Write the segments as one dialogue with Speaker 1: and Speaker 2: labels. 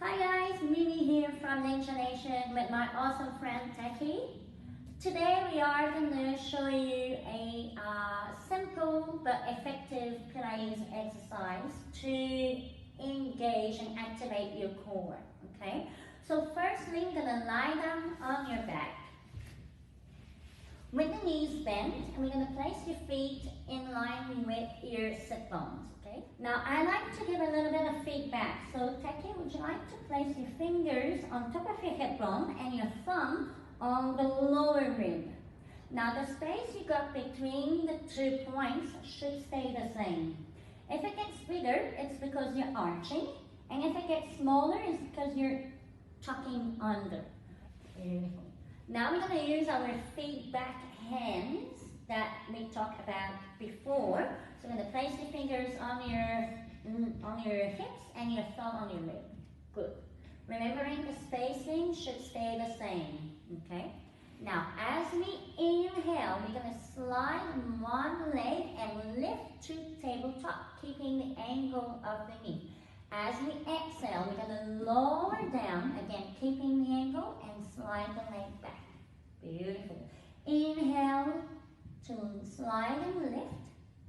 Speaker 1: Hi guys, Mimi here from Ninja Nation with my awesome friend Taki. Today we are going to show you a simple but effective Pilates exercise to engage and activate your core. Okay, so firstly you're going to lie down on your back with the knees bent, and we're going to place your feet in line with your sit bones. Okay. Now I like to give a little bit of feedback. So Taki, would you like to place your fingers on top of your hip bone and your thumb on the lower rib? Now the space you got between the 2 points should stay the same. If it gets bigger, it's because you're arching, and if it gets smaller, it's because you're tucking under. Beautiful. Now we're going to use our feedback hands that we talked about before. So we're going to place your fingers on your hips and your thumb on your rib. Good. Remembering the spacing should stay the same. Okay. Now as we inhale, we're going to slide one leg and lift to tabletop, keeping the angle of the knee. As we exhale, we're going to lower down, again keeping the angle, and slide the leg back. Beautiful. Inhale to slide and lift,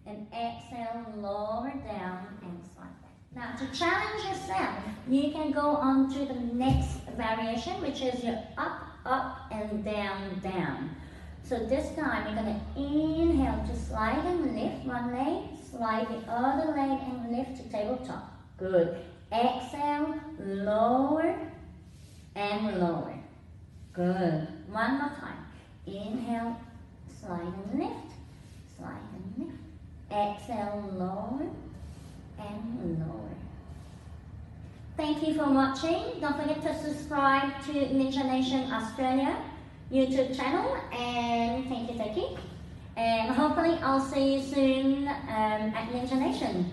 Speaker 1: and exhale, lower down and slide back. Now to challenge yourself, you can go on to the next variation, which is your up, up and down, down. So this time you're going to inhale to slide and lift one leg, slide the other leg and lift to tabletop. Good. Exhale, lower and lower. Good. One more time. Inhale, slide and lift, slide and lift. Exhale, lower and lower. Thank you for watching. Don't forget to subscribe to Ninja Nation Australia YouTube channel, and thank you, Taki. And hopefully I'll see you soon at Ninja Nation.